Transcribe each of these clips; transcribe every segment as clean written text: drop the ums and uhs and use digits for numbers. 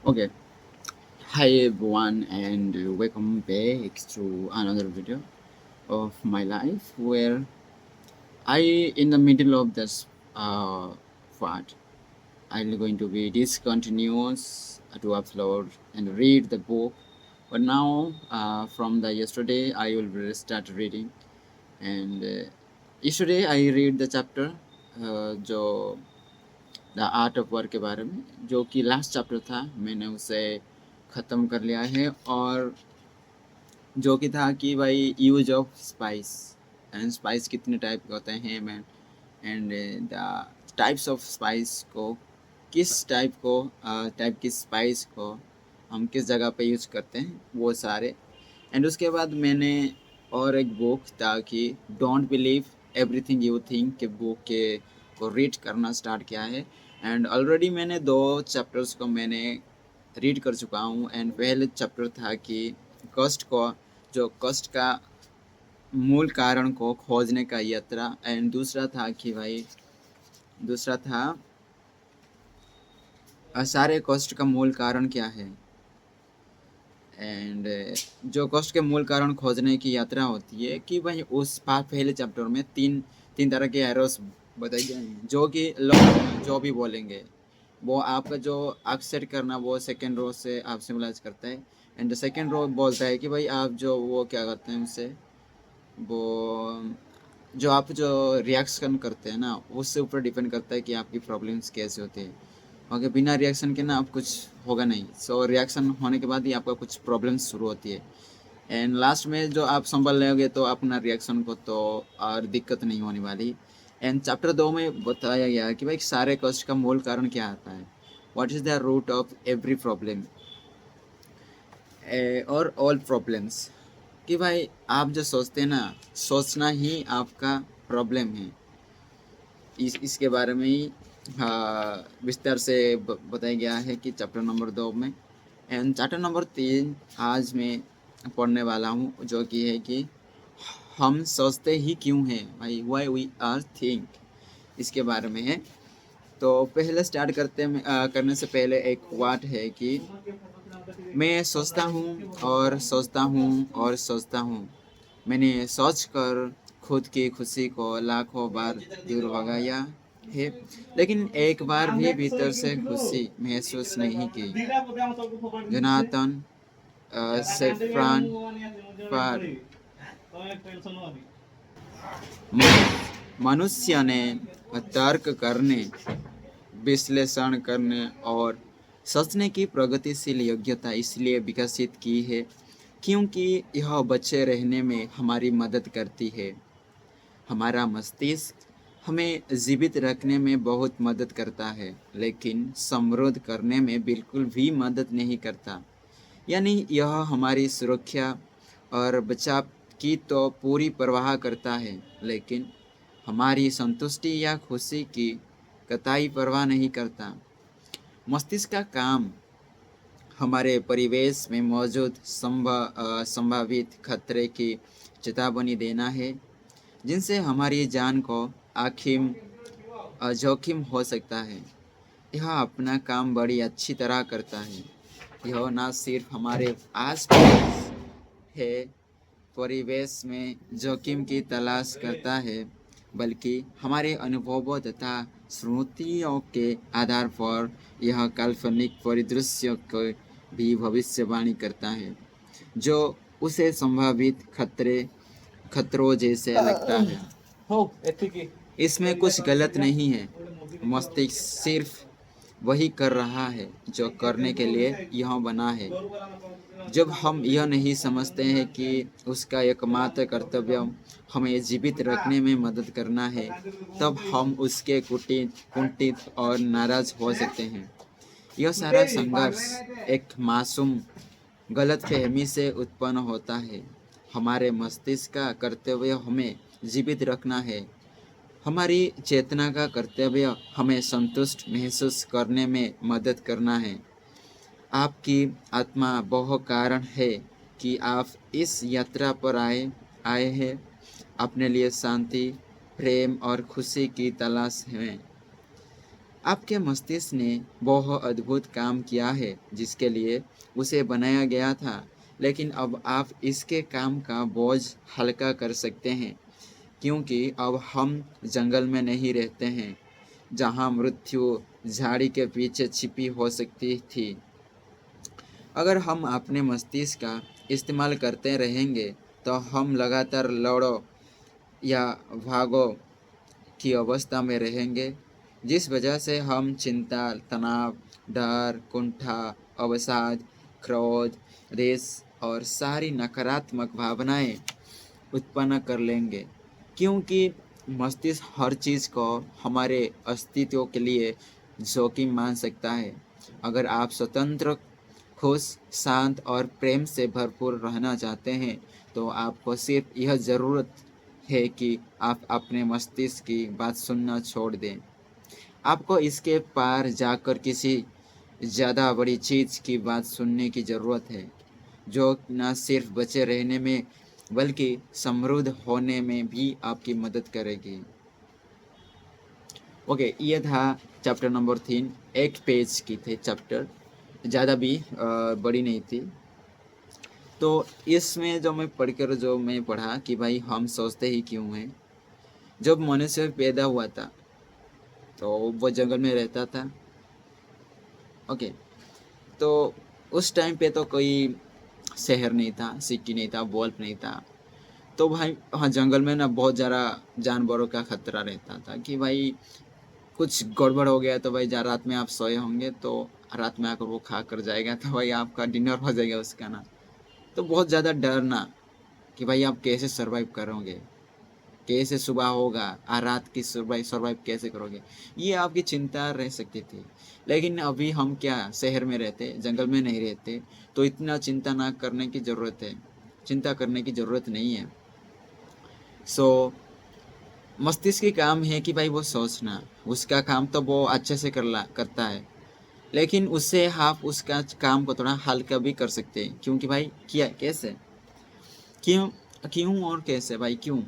Okay, hi everyone, and welcome back to another video of my life where in the middle of this part, I'm going to be discontinuous to upload and read the book. But now, from the yesterday, I will start reading. And yesterday, I read the chapter जो the art of work के बारे में, जो कि last chapter था। मैंने उसे ख़त्म कर लिया है। और जो कि था कि भाई use of spice and spice कितने टाइप के होते हैं man, and the types of spice को, किस टाइप की स्पाइस को हम किस जगह पे यूज करते हैं, वो सारे। एंड उसके बाद मैंने और एक बुक था कि don't believe everything you think के बुक के को रीड करना स्टार्ट किया है। एंड ऑलरेडी मैंने 2 चैप्टर्स को मैंने रीड कर चुका हूँ। एंड पहले चैप्टर था कि कष्ट को, जो कष्ट का मूल कारण को खोजने का यात्रा। एंड दूसरा था कि भाई, दूसरा था सारे कष्ट का मूल कारण क्या है। एंड जो कष्ट के मूल कारण खोजने की यात्रा होती है कि भाई उस पहले चैप्टर में तीन तीन तरह के एरोस बताए गए हैं, जो कि लोग जो भी बोलेंगे वो आपका जो एक्सेप्ट करना, वो सेकेंड रो से आप सिम्बलाइज करता है। एंड सेकेंड रो बोलता है कि भाई आप जो वो क्या करते हैं उससे, वो जो आप जो रिएक्शन करते हैं ना, उससे ऊपर डिपेंड करता है कि आपकी प्रॉब्लम्स कैसे होती है। ओके, बिना रिएक्शन के ना आप कुछ होगा नहीं। सो रिएक्शन होने के बाद ही आपका कुछ प्रॉब्लम्स शुरू होती है। एंड लास्ट में जो आप संभल लोगे तो अपना रिएक्शन को, तो और दिक्कत नहीं होने वाली। एंड चैप्टर 2 में बताया गया है कि भाई सारे कष्ट का मूल कारण क्या आता है, what is the root of every problem और ऑल प्रॉब्लम्स। कि भाई आप जो सोचते हैं ना, सोचना ही आपका प्रॉब्लम है। इसके बारे में ही विस्तार से बताया गया है कि चैप्टर नंबर 2 में। एंड चैप्टर नंबर 3 आज मैं पढ़ने वाला हूँ, जो कि है कि हम सोचते ही क्यों हैं, भाई वाई वी आर थिंक, इसके बारे में है। तो पहले स्टार्ट करने से पहले एक वाट है कि मैं सोचता हूँ और सोचता हूँ और सोचता हूँ। मैंने सोच कर खुद की खुशी को लाखों बार दूर भगाया है, लेकिन एक बार भी भीतर से खुशी महसूस नहीं की। जोनाथन सेफ्रान पर मनुष्य ने तर्क करने, विश्लेषण करने और सोचने की प्रगतिशील योग्यता इसलिए विकसित की है क्योंकि यह बचे रहने में हमारी मदद करती है। हमारा मस्तिष्क हमें जीवित रखने में बहुत मदद करता है, लेकिन समृद्ध करने में बिल्कुल भी मदद नहीं करता। यानी यह हमारी सुरक्षा और बचाव की तो पूरी परवाह करता है, लेकिन हमारी संतुष्टि या खुशी की कतई परवाह नहीं करता। मस्तिष्क का काम हमारे परिवेश में मौजूद संभावित खतरे की चेतावनी देना है, जिनसे हमारी जान को आखिम जोखिम हो सकता है। यह अपना काम बड़ी अच्छी तरह करता है। यह न सिर्फ हमारे आसपास है परिवेश में जोखिम की तलाश करता है, बल्कि हमारे अनुभवों तथा स्मृतियों के आधार पर यह काल्पनिक परिदृश्य को भी भविष्यवाणी करता है, जो उसे संभावित खतरों जैसे लगता है। इसमें कुछ गलत नहीं है। मस्तिष्क सिर्फ वही कर रहा है जो करने के लिए यह बना है। जब हम यह नहीं समझते हैं कि उसका एकमात्र कर्तव्य हमें जीवित रखने में मदद करना है, तब हम उसके कुंठित और नाराज हो सकते हैं। यह सारा संघर्ष एक मासूम गलतफहमी से उत्पन्न होता है। हमारे मस्तिष्क का कर्तव्य हमें जीवित रखना है। हमारी चेतना का कर्तव्य हमें संतुष्ट महसूस करने में मदद करना है। आपकी आत्मा वह कारण है कि आप इस यात्रा पर आए हैं, अपने लिए शांति, प्रेम और खुशी की तलाश में। आपके मस्तिष्क ने बहुत अद्भुत काम किया है जिसके लिए उसे बनाया गया था, लेकिन अब आप इसके काम का बोझ हल्का कर सकते हैं, क्योंकि अब हम जंगल में नहीं रहते हैं जहां मृत्यु झाड़ी के पीछे छिपी हो सकती थी। अगर हम अपने मस्तिष्क का इस्तेमाल करते रहेंगे तो हम लगातार लड़ो या भागो की अवस्था में रहेंगे, जिस वजह से हम चिंता, तनाव, डर, कुंठा, अवसाद, क्रोध, रेस और सारी नकारात्मक भावनाएं उत्पन्न कर लेंगे, क्योंकि मस्तिष्क हर चीज़ को हमारे अस्तित्व के लिए जोखिम मान सकता है। अगर आप स्वतंत्र, खुश, शांत और प्रेम से भरपूर रहना चाहते हैं तो आपको सिर्फ यह ज़रूरत है कि आप अपने मस्तिष्क की बात सुनना छोड़ दें। आपको इसके पार जाकर किसी ज़्यादा बड़ी चीज़ की बात सुनने की ज़रूरत है, जो न सिर्फ बचे रहने में बल्कि समृद्ध होने में भी आपकी मदद करेगी। ओके, ये था चैप्टर नंबर 3। एक पेज की थे चैप्टर, ज़्यादा भी बड़ी नहीं थी। तो इसमें जो मैं पढ़ा कि भाई हम सोचते ही क्यों हैं। जब मनुष्य पैदा हुआ था तो वो जंगल में रहता था। ओके, तो उस टाइम पे तो कोई शहर नहीं था, सिटी नहीं था, बल्ब नहीं था। तो भाई हाँ, जंगल में ना बहुत ज़्यादा जानवरों का खतरा रहता था कि भाई कुछ गड़बड़ हो गया तो भाई रात में आप सोए होंगे तो रात में आकर वो खा कर जाएगा, तो भाई आपका डिनर हो जाएगा उसका ना। तो बहुत ज़्यादा डरना कि भाई आप कैसे सर्वाइव करोगे, कैसे सुबह होगा, रात की सर्वाइव कैसे करोगे, ये आपकी चिंता रह सकती थी। लेकिन अभी हम क्या शहर में रहते, जंगल में नहीं रहते, तो इतना चिंता ना करने की ज़रूरत है, चिंता करने की ज़रूरत नहीं है। सो मस्तिष्क की काम है कि भाई वो सोचना, उसका काम तो वो अच्छे से करता है, लेकिन उससे आप उसका काम को थोड़ा हल्का भी कर सकते हैं। क्योंकि भाई क्या कैसे, क्यों क्यों और कैसे भाई, क्यों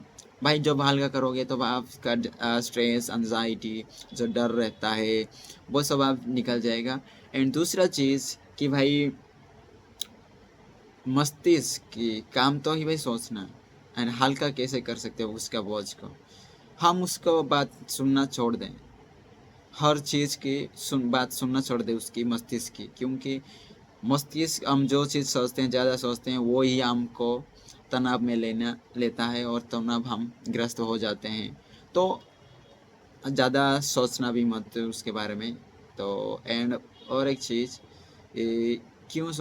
भाई जब हल्का करोगे तो आपका स्ट्रेस, एंजाइटी, जो डर रहता है वो सब आप निकल जाएगा। एंड दूसरा चीज़ कि भाई मस्तिष्क की काम तो ही भाई सोचना, एंड हल्का कैसे कर सकते हो उसका बोझ को। हम उसको बात सुनना छोड़ दें, हर चीज़ की बात सुनना छोड़ दें उसकी मस्तिष्क की, क्योंकि मस्तिष्क हम जो चीज़ सोचते हैं, ज़्यादा सोचते हैं, वो ही हमको तनाव में लेता है और तनाव हम ग्रस्त हो जाते हैं। तो ज़्यादा सोचना भी मत उसके बारे में। तो एंड और एक चीज़ क्यों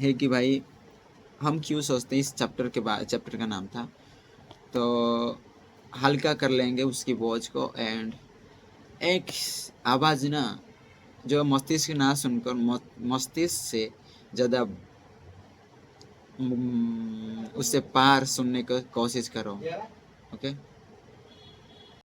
है कि भाई हम क्यों सोचते हैं, इस चैप्टर का नाम था। तो हल्का कर लेंगे उसकी बोझ को। एंड एक आवाज़ ना, जो मस्तिष्क ना सुनकर मस्तिष्क से ज़्यादा उससे पार सुनने की कोशिश करो। ओके।